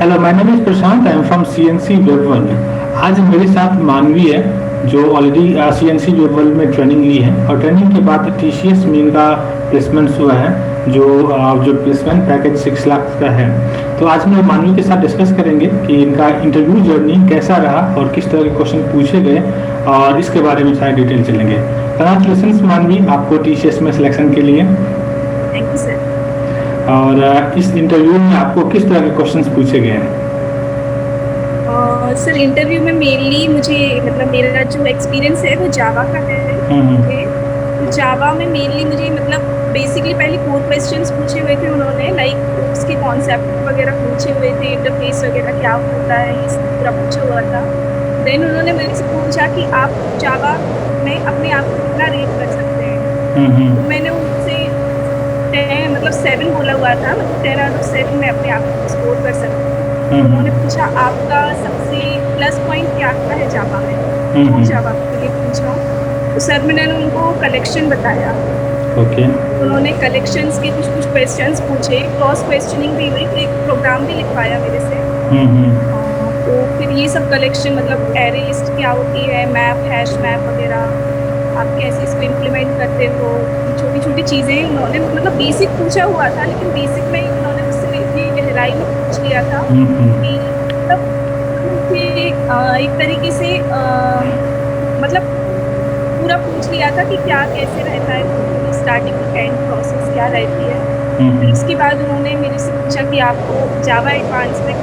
Hello, my name is Prashant. I am from CNC Webworld. आज मेरे साथ मानवी है जो ऑलरेडी सीएनसी वेबवर्ल्ड में ट्रेनिंग ली है और ट्रेनिंग के बाद टीसीएस में इनका प्लेसमेंट हुआ है जो प्लेसमेंट पैकेज 6 लाख का है। तो आज हम मानवी के साथ डिस्कस करेंगे कि इनका इंटरव्यू जर्नी कैसा रहा और किस तरह के क्वेश्चन पूछे गए और इसके बारे में सारी डिटेल चलेंगे। कंग्रेचुलेशंस मानवी, आपको टीसीएस में सिलेक्शन के लिए। Thank you sir. और इस इंटरव्यू में आपको किस तरह के क्वेश्चंस पूछे गए हैं? सर इंटरव्यू में मेनली मुझे मतलब मेरा जो एक्सपीरियंस है वो जावा का है। तो जावा में मेनली मुझे मतलब बेसिकली पहले 4 क्वेश्चंस पूछे हुए थे उन्होंने, लाइक उसके कॉन्सेप्ट वगैरह पूछे हुए थे, इंटरफेस वगैरह क्या होता है ये सब पूरा पूछा हुआ था। देन उन्होंने मेरे से पूछा कि आप जावा में अपने आप को कितना रेट कर सकते हैं। तो मैंने उनसे 7 बोला हुआ था, मतलब 10 आउट ऑफ 7 मैं अपने आप को स्कोर कर सकती हूँ। उन्होंने पूछा आपका सबसे प्लस पॉइंट क्या है जावा में, जावा के लिए पूछा। तो सर मैंने उनको कलेक्शन बताया। उन्होंने कलेक्शंस के कुछ क्वेश्चंस पूछे, क्रॉस क्वेश्चनिंग भी हुई, एक प्रोग्राम भी लिखवाया मेरे से। तो फिर ये सब कलेक्शन मतलब एरे लिस्ट क्या होती है, मैप, हैश मैप वगैरह आप कैसे इसको इम्प्लीमेंट करते हो, छोटी छोटी चीज़ें उन्होंने मतलब बेसिक पूछा हुआ था, लेकिन बेसिक में ही उन्होंने मुझसे इतनी गहराई में पूछ लिया था कि मतलब एक तरीके से मतलब पूरा पूछ लिया था कि क्या कैसे रहता है, स्टार्टिंग टू एंड प्रोसेस क्या रहती है। फिर उसके बाद उन्होंने मेरे से पूछा कि आपको जावा एडवांस में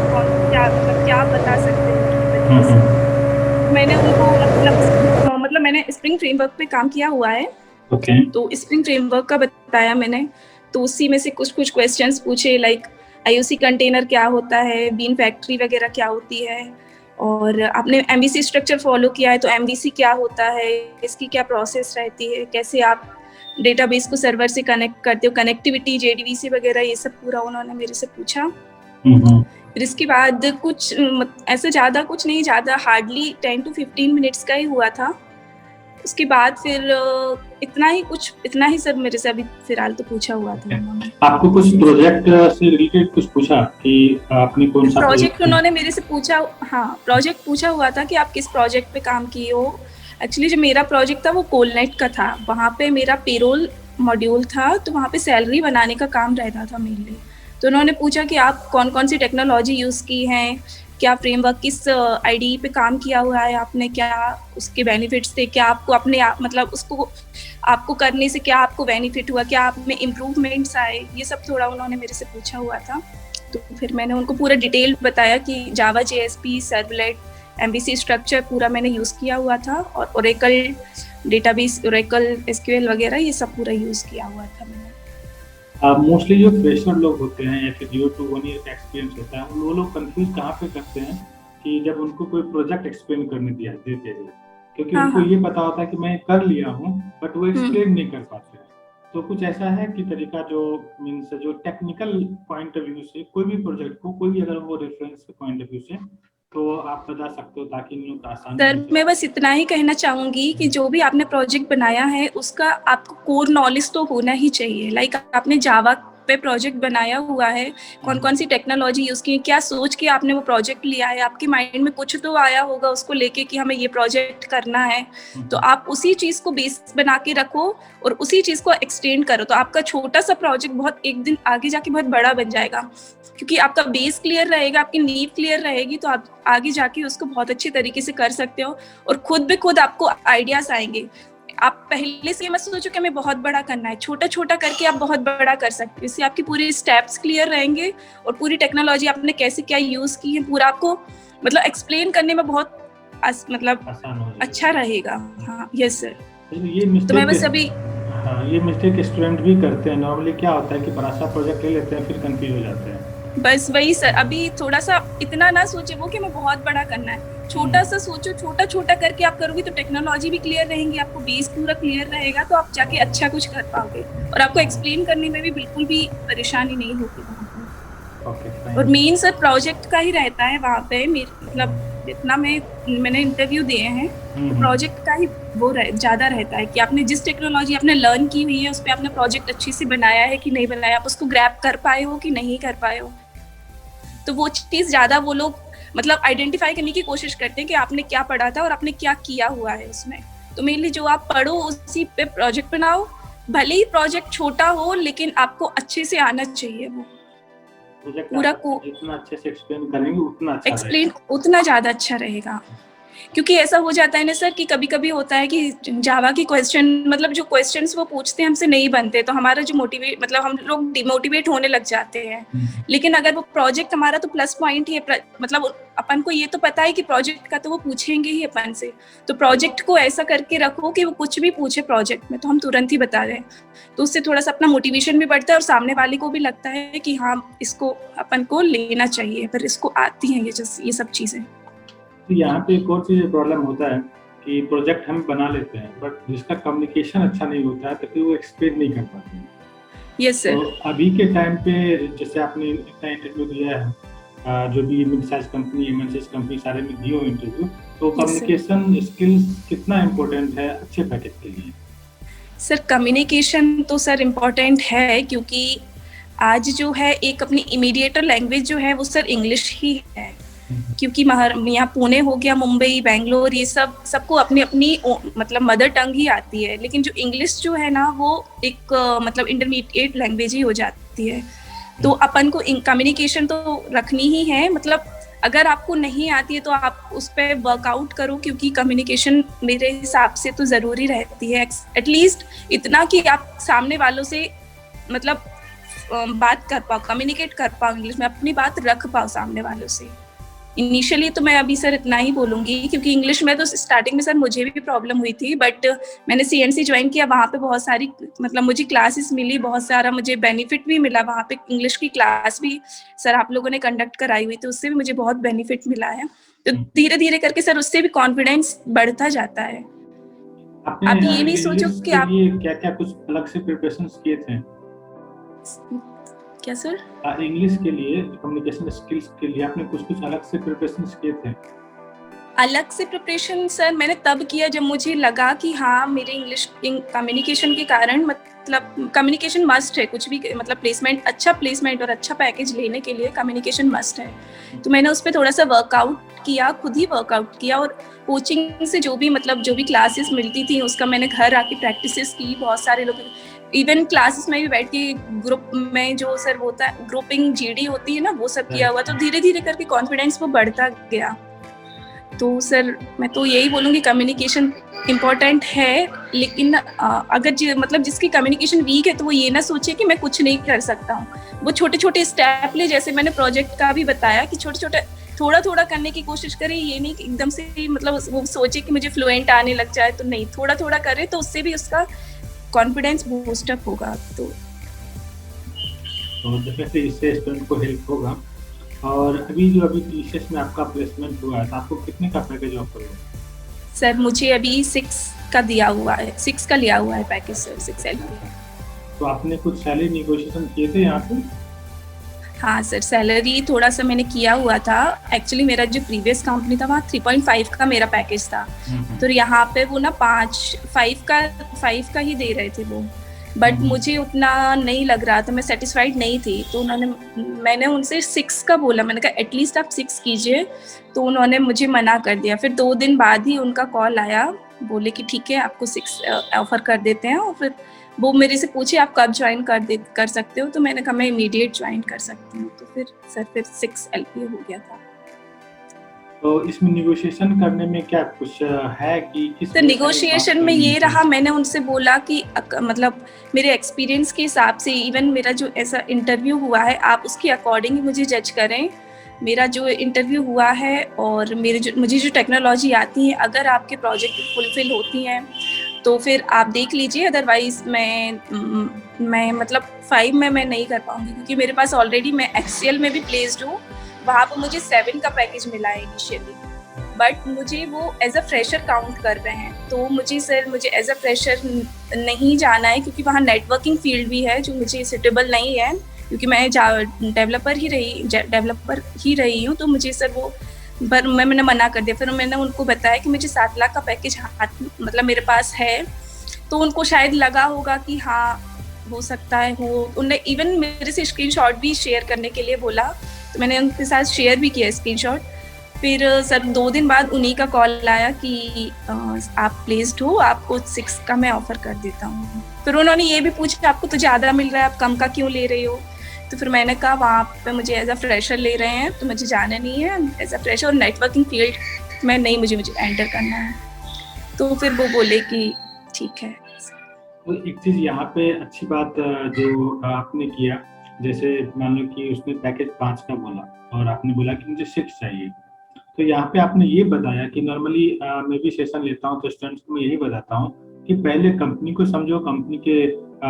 क्या बता सकते हैं। मैंने उनको मतलब मैंने स्प्रिंग फ्रेमवर्क पे काम किया हुआ है। तो स्प्रिंग फ्रेमवर्क का बताया मैंने। तो उसी में से कुछ क्वेश्चंस पूछे, लाइक आईओसी कंटेनर क्या होता है, बीन फैक्ट्री वगैरह क्या होती है, और आपने एमवीसी स्ट्रक्चर फॉलो किया है तो एमवीसी क्या होता है, इसकी क्या प्रोसेस रहती है, कैसे आप डेटाबेस को सर्वर से कनेक्ट करते हो, कनेक्टिविटी जेडीबीसी वगैरह, ये सब पूरा उन्होंने मेरे से पूछा। फिर इसके बाद कुछ ऐसे ज़्यादा कुछ नहीं, ज़्यादा हार्डली 10 to 15 मिनट्स का ही हुआ था। उसके बाद फिर इतना ही सब मेरे से अभी फिलहाल तो पूछा हुआ था। आपको कुछ प्रोजेक्ट से रिलेटेड कुछ पूछा कि आपने कौन सा प्रोजेक्ट उन्होंने मेरे से पूछा? हाँ, प्रोजेक्ट पूछा हुआ था कि आप किस प्रोजेक्ट पे काम किए हो। एक्चुअली जो मेरा प्रोजेक्ट था वो कोलनेट का था, वहाँ पे मेरा पेरोल मॉड्यूल था, तो वहाँ पे सैलरी बनाने का काम रहता था मेनली। तो उन्होंने पूछा कि आप कौन कौन सी टेक्नोलॉजी यूज़ की हैं, क्या फ्रेमवर्क, किस आईडी पे काम किया हुआ है आपने, क्या उसके बेनिफिट्स थे, क्या आपको अपने आप मतलब उसको आपको करने से क्या आपको बेनिफिट हुआ, क्या आप में इम्प्रूवमेंट्स आए, ये सब थोड़ा उन्होंने मेरे से पूछा हुआ था। तो फिर मैंने उनको पूरा डिटेल बताया कि जावा जेएसपी, सर्वलेट, एमवीसी स्ट्रक्चर पूरा मैंने यूज़ किया हुआ था, और ओरेकल डेटाबेस, ओरेकल एसक्यूएल वगैरह ये सब पूरा यूज़ किया हुआ था मैंने। मोस्टली जो फ्रेशर लोग होते हैं या फिर 0 to 1 ईयर का एक्सपीरियंस होता है, वो लोग कंफ्यूज कहाँ पे करते हैं कि जब उनको कोई प्रोजेक्ट एक्सप्लेन करने देते हैं, क्योंकि उनको ये पता होता है कि मैं कर लिया हूँ, बट वो एक्सप्लेन नहीं कर पाते हैं। तो कुछ ऐसा है कि तरीका जो मीन्स जो टेक्निकल पॉइंट ऑफ व्यू से कोई भी प्रोजेक्ट को कोई भी अगर वो रेफरेंस के पॉइंट ऑफ व्यू से तो आप बता सकते हो ताकि इन लोग आसान। सर मैं बस इतना ही कहना चाहूँगी कि जो भी आपने प्रोजेक्ट बनाया है उसका आपको कोर नॉलेज तो होना ही चाहिए। लाइक आपने जावा पे प्रोजेक्ट बनाया हुआ है, कौन कौन सी टेक्नोलॉजी यूज़ की, क्या सोच के आपने वो प्रोजेक्ट लिया है, आपके माइंड में कुछ तो आया होगा उसको लेके कि हमें ये प्रोजेक्ट करना है। तो आप उसी चीज़ को बेस बना के रखो और उसी चीज़ को एक्सटेंड करो, तो आपका छोटा सा प्रोजेक्ट बहुत एक दिन आगे जाके बहुत बड़ा बन जाएगा, क्योंकि आपका बेस क्लियर रहेगा, आपकी नींव क्लियर रहेगी, तो आप आगे जाके उसको बहुत अच्छे तरीके से कर सकते हो और खुद ब खुद आपको आइडियाज आएंगे। आप पहले से मत सोचो कि हमें बहुत बड़ा करना है, छोटा छोटा करके आप बहुत बड़ा कर सकते हो। इससे आपकी पूरी स्टेप्स क्लियर रहेंगे और पूरी टेक्नोलॉजी आपने कैसे क्या यूज़ की है पूरा आपको मतलब एक्सप्लेन करने में बहुत मतलब अच्छा रहेगा। हाँ यस सर। तो मैं बस अभी ये मिस्टेक स्टूडेंट भी करते हैं। नॉर्मली क्या होता है कि बड़ा सा प्रोजेक्ट ले लेते हैं, फिर कंफ्यूज हो जाते हैं। बस वही सर, अभी थोड़ा सा इतना ना सोचे वो कि हमें बहुत बड़ा करना है, छोटा सा सोचो, छोटा छोटा करके आप करोगे तो टेक्नोलॉजी भी क्लियर रहेंगी, आपको बेस पूरा क्लियर रहेगा, तो आप जाके अच्छा कुछ कर पाओगे और आपको एक्सप्लेन करने में भी बिल्कुल भी परेशानी नहीं होगी वहाँ पे। और मेन सर प्रोजेक्ट का ही रहता है वहाँ पे, मतलब जितना मैंने इंटरव्यू दिए हैं तो प्रोजेक्ट का ही वो ज़्यादा रहता है कि आपने जिस टेक्नोलॉजी आपने लर्न की हुई है उस पर आपने प्रोजेक्ट अच्छी से बनाया है कि नहीं बनाया, आप उसको ग्रैब कर पाए हो कि नहीं कर पाए हो। तो वो चीज़ ज़्यादा वो लोग मतलब आइडेंटिफाई करने की कोशिश करते हैं कि आपने क्या पढ़ा था और आपने क्या किया हुआ है उसमें। तो मेनली जो आप पढ़ो उसी पे प्रोजेक्ट बनाओ, भले ही प्रोजेक्ट छोटा हो लेकिन आपको अच्छे से आना चाहिए वो पूरा को जितना अच्छे से एक्सप्लेन करेंगे उतना अच्छा एक्सप्लेन उतना ज़्यादा अच्छा रहेगा। क्योंकि ऐसा हो जाता है ना सर कि कभी-कभी होता है कि जावा की क्वेश्चन मतलब जो क्वेश्चंस वो पूछते हैं हमसे नहीं बनते, तो हमारा जो मोटिवेट मतलब हम लोग डिमोटिवेट होने लग जाते हैं। लेकिन अगर वो प्रोजेक्ट हमारा तो प्लस पॉइंट ही है, मतलब अपन को ये तो पता है कि प्रोजेक्ट का तो वो पूछेंगे ही अपन से। तो प्रोजेक्ट को ऐसा करके रखो कि वो कुछ भी पूछे प्रोजेक्ट में तो हम तुरंत ही बता दें। तो उससे थोड़ा-सा अपना मोटिवेशन भी बढ़ता है और सामने वाले को भी लगता है कि हाँ, इसको अपन को लेना चाहिए, पर इसको आती हैं ये सब चीज़ें। तो यहाँ पे एक और चीज़ प्रॉब्लम होता है कि प्रोजेक्ट हम बना लेते हैं बट जिसका कम्युनिकेशन अच्छा नहीं होता है तो फिर वो एक्सप्लेन नहीं कर पाते हैं। Yes sir. तो अभी के टाइम पे जैसे आपने इतना इंटरव्यू दिया है, जो भी mid size company, MNC company सारे में दिए हो इंटरव्यू, तो कम्युनिकेशन स्किल्स कितना इम्पोर्टेंट है अच्छे पैकेज के लिए? सर कम्युनिकेशन तो सर इम्पोर्टेंट है क्योंकि आज जो है एक अपनी इमीडिएटर लैंग्वेज जो है वो सर इंग्लिश ही है। क्योंकि यहाँ पुणे हो गया, मुंबई, बेंगलोर, ये सबको अपनी अपनी मतलब मदर टंग ही आती है, लेकिन जो इंग्लिश जो है ना वो एक मतलब इंटरमीडिएट लैंग्वेज ही हो जाती है। तो अपन को कम्युनिकेशन तो रखनी ही है, मतलब अगर आपको नहीं आती है तो आप उस पर वर्कआउट करो, क्योंकि कम्युनिकेशन मेरे हिसाब से तो ज़रूरी रहती है। एटलीस्ट इतना कि आप सामने वालों से मतलब बात कर पाओ, कम्युनिकेट कर पाओ इंग्लिश में, अपनी बात रख पाओ सामने वालों से। इनिशियली तो मैं अभी सर इतना ही बोलूँगी, क्योंकि इंग्लिश में तो स्टार्टिंग में सर मुझे भी प्रॉब्लम हुई थी, बट मैंने सीएनसी ज्वाइन किया, वहाँ पे बहुत सारी मतलब मुझे क्लासेस मिली, बहुत सारा मुझे बेनिफिट भी मिला। वहाँ पे इंग्लिश की क्लास भी सर आप लोगों ने कंडक्ट कराई हुई, तो उससे भी मुझे बहुत बेनिफिट मिला है। तो धीरे धीरे करके सर उससे भी कॉन्फिडेंस बढ़ता जाता है। आप ये नहीं सोचो कि आप क्या कुछ अलग से प्रिपरेशन किए थे? क्या सर? इंग्लिश के लिए, कम्युनिकेशन स्किल्स के लिए आपने कुछ अलग से प्रिपरेशन किए थे? अलग से प्रिपरेशन सर मैंने तब किया जब मुझे लगा कि हाँ मेरे इंग्लिश कम्युनिकेशन के कारण मतलब कम्युनिकेशन मस्ट है, कुछ भी मतलब प्लेसमेंट, अच्छा प्लेसमेंट और अच्छा पैकेज लेने के लिए कम्युनिकेशन मस्ट है। तो मैंने उस पर थोड़ा सा वर्कआउट किया, खुद ही वर्कआउट किया, और कोचिंग से जो भी क्लासेस मिलती थी उसका मैंने घर आके प्रैक्टिसेस की। बहुत सारे लोग इवन क्लासेस में भी बैठ के ग्रुप में जो सर होता है, ग्रुपिंग जीडी होती है ना, वो सब किया हुआ। तो धीरे धीरे करके कॉन्फिडेंस वो बढ़ता गया। तो सर मैं तो यही बोलूँगी कम्युनिकेशन इम्पोर्टेंट है, लेकिन अगर मतलब जिसकी कम्युनिकेशन वीक है तो वो ये ना सोचे कि मैं कुछ नहीं कर सकता हूँ। वो छोटे छोटे स्टेप ले, जैसे मैंने प्रोजेक्ट का भी बताया कि छोटे छोटे थोड़ा थोड़ा करने की कोशिश करे। ये नहीं कि एकदम से मतलब वो सोचे कि मुझे फ्लुएंट आने लग जाए, तो नहीं, थोड़ा थोड़ा करे तो उससे भी उसका कॉन्फिडेंस बूस्टअप होगा। तो डेफिनेटली इससे स्टूडेंट को हेल्प होगा। और अभी टीसीएस में आपका प्लेसमेंट हुआ है तो आपको कितने का पैकेज ऑफर हुआ? सर मुझे अभी 6 का दिया हुआ है, 6 का लिया हुआ है पैकेज सर, 6 LPA। तो आपने कुछ सैलरी नेगोशिएशन किए थे यहाँ पे? हाँ सर, सैलरी थोड़ा सा मैंने किया हुआ था। एक्चुअली मेरा जो प्रीवियस कंपनी था वहाँ 3.5 का मेरा पैकेज था, तो यहाँ पे वो ना 5 का ही दे रहे थे वो, बट मुझे उतना नहीं लग रहा था, मैं सेटिस्फाइड नहीं थी। तो मैंने उनसे 6 का बोला, मैंने कहा एटलीस्ट आप 6 कीजिए, तो उन्होंने मुझे मना कर दिया। फिर 2 दिन बाद ही उनका कॉल आया, बोले कि ठीक है आपको 6 ऑफर कर देते हैं। और फिर वो मेरे से पूछे आप कब ज्वाइन कर सकते हो, तो मैंने कहा मैं इमीडिएट ज्वाइन कर सकती हूँ। तो फिर 6 LPA हो गया था। तो इसमें नेगोशिएशन करने में क्या कुछ है कि किस? तो नेगोशिएशन में ये रहा, मैंने उनसे बोला कि मतलब मेरे एक्सपीरियंस के हिसाब से, इवन मेरा जो ऐसा इंटरव्यू हुआ है आप उसके अकॉर्डिंग ही मुझे जज करें। मेरा जो इंटरव्यू हुआ है और मुझे जो टेक्नोलॉजी आती है, अगर आपके प्रोजेक्ट फुलफिल होती हैं तो फिर आप देख लीजिए, अदरवाइज मैं मतलब 5 में मैं नहीं कर पाऊंगी, क्योंकि मेरे पास ऑलरेडी मैं HCL में भी प्लेस्ड हूँ। वहाँ पर मुझे 7 का पैकेज मिला है इनिशियली, बट मुझे वो एज अ फ्रेशर काउंट कर रहे हैं। तो मुझे एज अ फ्रेशर नहीं जाना है, क्योंकि वहाँ नेटवर्किंग फील्ड भी है जो मुझे सूटेबल नहीं है, क्योंकि मैं डेवलपर ही रही हूँ। तो मुझे सर वो मैंने मना कर दिया। फिर मैंने उनको बताया कि मुझे 7 लाख का पैकेज मतलब मेरे पास है। तो उनको शायद लगा होगा कि हाँ हो सकता है हो। उन्होंने इवन मेरे से स्क्रीनशॉट भी शेयर करने के लिए बोला तो मैंने उनके साथ शेयर भी किया स्क्रीनशॉट। फिर सर 2 दिन बाद उन्हीं का कॉल आया कि आप प्लेस्ड हो, आपको 6 का मैं ऑफर कर देता हूँ। फिर उन्होंने ये भी पूछा आपको तो ज़्यादा मिल रहा है, आप कम का क्यों ले रहे हो? तो फिर मैंने कहा वहाँ पे मुझे एज अ फ्रेशर ले रहे हैं तो मुझे जाना नहीं है, एज अ फ्रेशर और नेटवर्किंग फील्ड में नहीं मुझे एंटर करना है। तो फिर वो बोले कि ठीक है। तो एक चीज़ यहाँ पे अच्छी बात जो आपने किया, जैसे मान लो कि उसने पैकेज 5 का बोला और आपने बोला कि मुझे 6 चाहिए, तो यहाँ पे आपने ये बताया कि नॉर्मली मैं भी सेशन लेता हूँ तो स्टूडेंट्स को मैं यही बताता हूँ कि पहले कंपनी को समझो, कंपनी के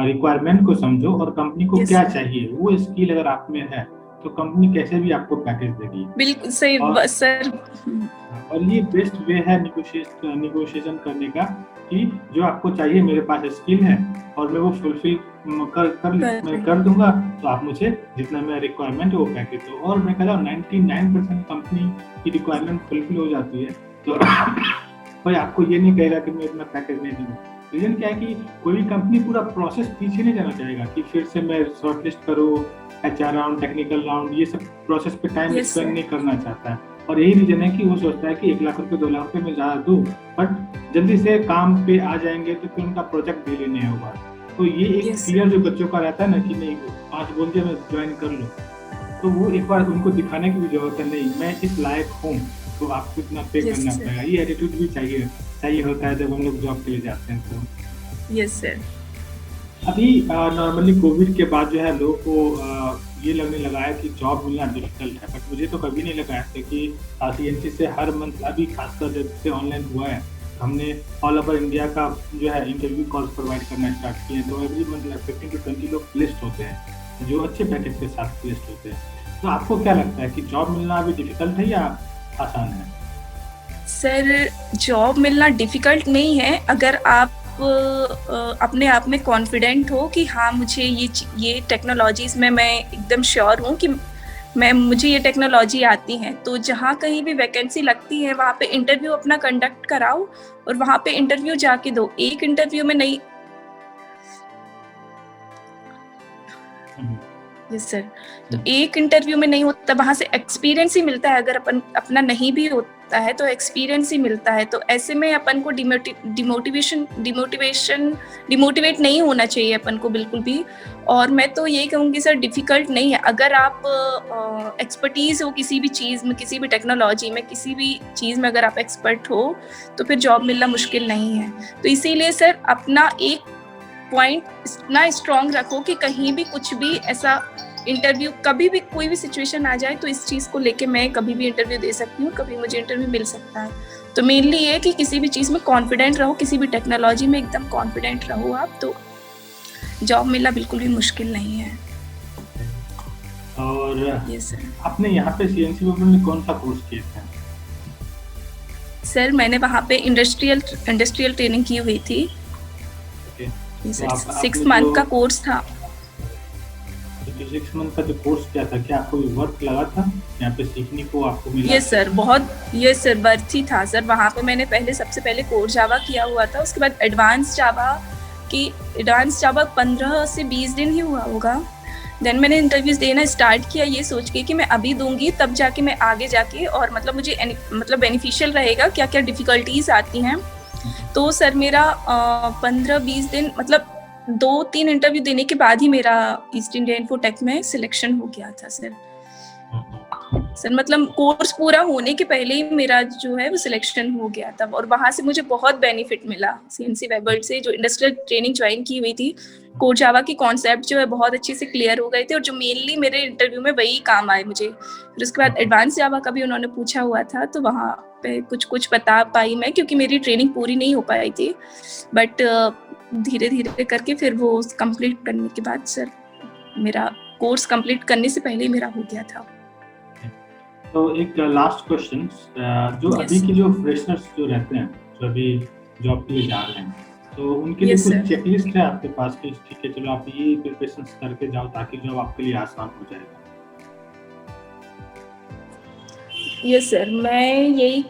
रिक्वायरमेंट को समझो और कंपनी को क्या चाहिए, वो स्किल अगर आप में है तो कंपनी कैसे भी आपको पैकेज देगी। बिल्कुल सही सर। और ये बेस्ट वे है निगोशिएशन करने का कि जो आपको चाहिए मेरे पास स्किल है और मैं वो फुलफिल मैं कर दूंगा, तो आप मुझे जितना मेरा रिक्वायरमेंट है वो पैकेज दो। और मैं कह रहा हूँ 99% कंपनी की रिक्वायरमेंट फुलफिल हो जाती है, तो कोई आपको ये नहीं कहेगा कि मैं इतना पैकेज नहीं दूंगा। रीजन क्या है कि कोई भी कंपनी पूरा प्रोसेस पीछे नहीं जाना चाहेगा कि फिर से मैं शॉर्टलिस्ट करूँ, HR राउंड, टेक्निकल राउंड, ये सब प्रोसेस पे टाइम स्पेंड नहीं करना चाहता है। और यही रीजन है कि वो सोचता है कि 1 लाख रुपए 2 लाख रुपए में ज़्यादा दूँ, बट जल्दी से काम पे आ जाएंगे तो फिर उनका प्रोजेक्ट डिले नहीं होगा। तो ये एक क्लियर जो बच्चों का रहता है ना कि नहीं 5 बोल दिया मैं ज्वाइन कर लूँ, तो वो एक बार उनको दिखाने की भी जरूरत है, नहीं मैं इस लायक हूँ तो आपको इतना पे करना पड़ेगा। ये एटीट्यूड भी चाहिए होता है जब हम लोग जॉब के लिए जाते हैं। तो यस सर। अभी नॉर्मली कोविड के बाद जो है लोगों को ये लगने लगा है कि जॉब मिलना डिफिकल्ट है, बट मुझे तो कभी नहीं लगा है कि CNC से हर मंथ, अभी खासकर जब से ऑनलाइन हुआ है हमने ऑल ओवर इंडिया का जो है इंटरव्यू कॉल्स प्रोवाइड करना स्टार्ट किए हैं, तो एवरी मंथ 15 to 20 लोग प्लेस्ड होते हैं जो अच्छे पैकेज के साथ प्लेस्ड होते हैं। तो आपको क्या लगता है कि जॉब मिलना अभी डिफिकल्ट है या आसान है? सर जॉब मिलना डिफिकल्ट नहीं है अगर आप अपने आप में कॉन्फिडेंट हो कि हाँ मुझे ये टेक्नोलॉजीज में मैं एकदम श्योर हूँ कि मुझे ये टेक्नोलॉजी आती है। तो जहाँ कहीं भी वैकेंसी लगती है वहाँ पे इंटरव्यू अपना कंडक्ट कराओ और वहाँ पे इंटरव्यू जाके दो। एक इंटरव्यू में नहीं, यस सर, तो एक इंटरव्यू में नहीं होता, वहाँ से एक्सपीरियंस ही मिलता है। अगर अपन अपना नहीं भी होता है तो एक्सपीरियंस ही मिलता है। तो ऐसे में अपन को डिमोटिवेट नहीं होना चाहिए अपन को बिल्कुल भी। और मैं तो ये कहूँगी सर डिफिकल्ट नहीं है अगर आप एक्सपर्टीज हो किसी भी चीज़ में, किसी भी टेक्नोलॉजी में, किसी भी चीज़ में अगर आप एक्सपर्ट हो तो फिर जॉब मिलना मुश्किल नहीं है। तो इसीलिए सर अपना एक पॉइंट इतना स्ट्रॉन्ग रखो कि कहीं भी कुछ भी ऐसा इंटरव्यू, कभी भी कोई भी सिचुएशन आ जाए तो इस चीज़ को लेके मैं कभी भी इंटरव्यू दे सकती हूँ, कभी मुझे इंटरव्यू मिल सकता है। तो मेनली ये कि किसी भी चीज़ में कॉन्फिडेंट रहो, किसी भी टेक्नोलॉजी में एकदम कॉन्फिडेंट रहो आप, तो जॉब मिलना बिल्कुल भी मुश्किल नहीं है। और आपने यहाँ पे CNC में कौन सा कोर्स किया था? सर मैंने वहाँ पे इंडस्ट्रियल ट्रेनिंग की हुई थी। 6 मंथ का कोर्स था। 6 मंथ का जो कोर्स क्या था, क्या आपको वर्क लगा था यहाँ पे सीखने को आपको मिला? यस सर, बहुत यस सर वर्थ ही था सर। वहाँ पे मैंने सबसे पहले कोर जावा किया हुआ था, उसके बाद एडवांस जावा 15 से 20 दिन ही हुआ होगा। देन मैंने इंटरव्यूज देना स्टार्ट किया ये सोच के कि मैं अभी दूंगी तब जाके मैं आगे जाके और मतलब मुझे बेनिफिशियल रहेगा, क्या क्या डिफिकल्टीज आती हैं। तो सर मेरा 15-20 दिन मतलब 2-3 इंटरव्यू देने के बाद ही मेरा ईस्ट इंडिया इन्फोटेक में सिलेक्शन हो गया था सर। मतलब कोर्स पूरा होने के पहले ही मेरा जो है वो सिलेक्शन हो गया था और वहाँ से मुझे बहुत बेनिफिट मिला। CNC वेबवर्ल्ड से जो इंडस्ट्रियल ट्रेनिंग ज्वाइन की हुई थी, कोर जावा की कॉन्सेप्ट जो है बहुत अच्छे से क्लियर हो गए थे और जो मेनली मेरे इंटरव्यू में वही काम आए मुझे। फिर उसके बाद एडवांस जावा का भी उन्होंने पूछा हुआ था तो वहाँ पे कुछ बता पाई मैं, क्योंकि मेरी ट्रेनिंग पूरी नहीं हो पाई थी। बट धीरे धीरे करके फिर वो कंप्लीट करने के बाद सर मेरा कोर्स कंप्लीट करने से पहले ही मेरा हो गया था। तो एक लास्ट क्वेश्चन, जो अभी के जो फ्रेशर्स जो रहते हैं, जो अभी जॉब के लिए जा रहे हैं, तो उनके लिए कुछ चेकलिस्ट है आपके पास कि ठीक है चलो आप ये प्रिपरेशन करके जाओ ताकि जॉब आपके लिए आसान हो जाएगा? यस सर, मैं यही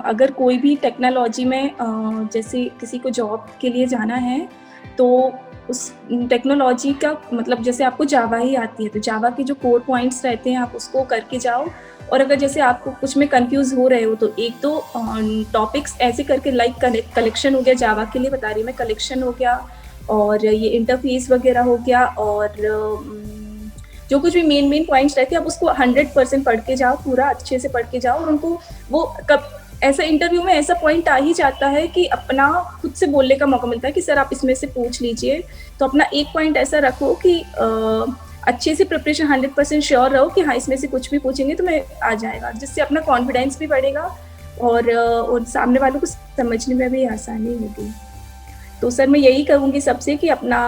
अगर कोई भी टेक्नोलॉजी में जैसे किसी को जॉब के लिए जाना है तो उस टेक्नोलॉजी का मतलब जैसे आपको जावा ही आती है तो जावा के जो कोर पॉइंट्स रहते हैं आप उसको करके जाओ। और अगर जैसे आपको कुछ में कंफ्यूज हो रहे हो तो एक दो टॉपिक्स ऐसे करके लाइक कलेक्शन हो गया, जावा के लिए बता रही मैं, कलेक्शन हो गया और ये इंटरफेस वगैरह हो गया, और जो कुछ भी मेन पॉइंट्स रहते हैं आप उसको 100% पढ़ के जाओ, पूरा अच्छे से पढ़ के जाओ। और उनको वो कब ऐसा इंटरव्यू में ऐसा पॉइंट आ ही जाता है कि अपना खुद से बोलने का मौका मिलता है कि सर आप इसमें से पूछ लीजिए। तो अपना एक पॉइंट ऐसा रखो कि अच्छे से प्रिपरेशन 100% श्योर रहो कि हाँ इसमें से कुछ भी पूछेंगे तो मैं आ जाएगा, जिससे अपना कॉन्फिडेंस भी बढ़ेगा और सामने वालों को समझने में भी आसानी होगी। तो सर मैं यही कहूँगी सबसे कि अपना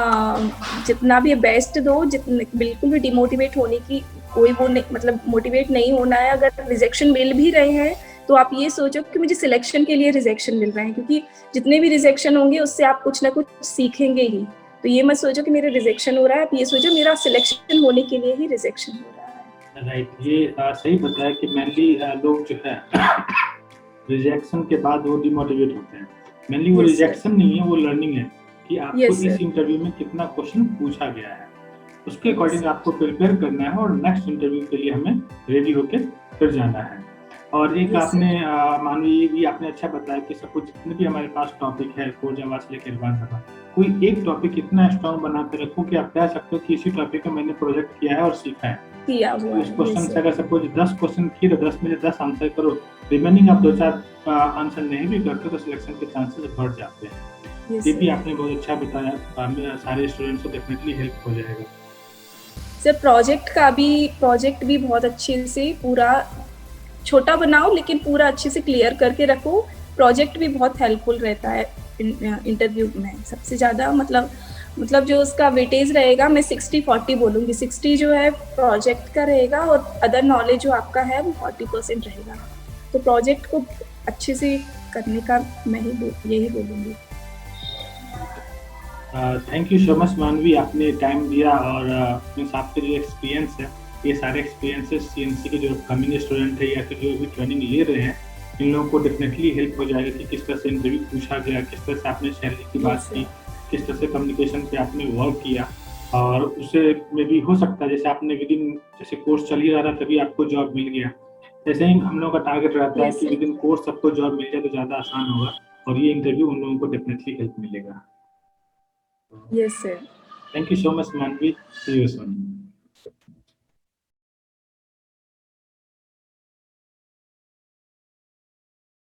जितना भी बेस्ट दो, जितने बिल्कुल भी डिमोटिवेट होने की कोई वो नहीं, मतलब मोटिवेट नहीं होना है। अगर रिजेक्शन मिल भी रहे हैं तो आप ये सोचो कि मुझे सिलेक्शन के लिए रिजेक्शन मिल रहे हैं, क्योंकि जितने भी रिजेक्शन होंगे उससे आप कुछ ना कुछ सीखेंगे ही। तो ये मत सोचो कि मेरे रिजेक्शन हो रहा है, आप ये सोचो मेरा सिलेक्शन होने के लिए ही रिजेक्शन हो रहा है। राइट, ये सही बताया कि मेनली लोग जो है रिजेक्शन के बाद वो डिमोटिवेट होते हैं। मेनली वो रिजेक्शन नहीं है, वो लर्निंग है कि आपको इस इंटरव्यू में कितना क्वेश्चन पूछा गया है, उसके अकॉर्डिंग आपको प्रिपेयर करना है और नेक्स्ट इंटरव्यू के लिए हमें रेडी होकर फिर जाना है। और एक आपने मानवी ये भी आपने अच्छा बताया कि सब कुछ जितने भी हमारे पास टॉपिक है कोर जावा से लेकर एडवांस जावा, कोई एक टॉपिक इतना स्ट्रॉन्ग बना के रखो कि आप कह सकते हो कि इसी टॉपिक में मैंने प्रोजेक्ट किया है और सीखा है। उस क्वेश्चन से अगर सपोज 10 क्वेश्चन किए तो 10 में से 10 आंसर करो, रिमेनिंग आप 2-4 आंसर नहीं भी करते तो सिलेक्शन के चांसेस बढ़ जाते हैं। ये भी आपने बहुत अच्छा बताया, सारे स्टूडेंट्स को डेफिनेटली हेल्प हो जाएगा। सर प्रोजेक्ट भी बहुत अच्छे से पूरा छोटा बनाओ लेकिन पूरा अच्छे से क्लियर करके रखो। प्रोजेक्ट भी बहुत हेल्पफुल रहता है इंटरव्यू में। सबसे ज़्यादा मतलब जो उसका वेटेज रहेगा मैं 60-40 बोलूँगी। 60 जो है प्रोजेक्ट का रहेगा और अदर नॉलेज जो आपका है वो 40% रहेगा। तो प्रोजेक्ट को अच्छे से करने का मैं यही बोलूँगी। थैंक यू सो मच मानवी, आपने टाइम दिया और मीन्स आपके जो एक्सपीरियंस है, ये सारे एक्सपीरियंसेस सीएनसी के जो कमिंग स्टूडेंट है या फिर जो भी ट्रेनिंग ले रहे हैं, इन लोगों को डेफिनेटली हेल्प हो जाएगा कि किस तरह से इंटरव्यू पूछा गया, किस तरह से आपने सैलरी की बात की, किस तरह से कम्युनिकेशन पे आपने वर्क किया। और उससे में भी हो सकता है जैसे आपने विदिन जैसे कोर्स चल ही रहा था तभी आपको जॉब मिल गया, ऐसे ही हम लोगों का टारगेट रहता है कि विदिन कोर्स सबको जॉब मिल जाए तो ज़्यादा आसान होगा और ये इंटरव्यू उन लोगों को डेफिनेटली हेल्प मिलेगा। Yes, sir. Thank you so much, Manvi. See you soon.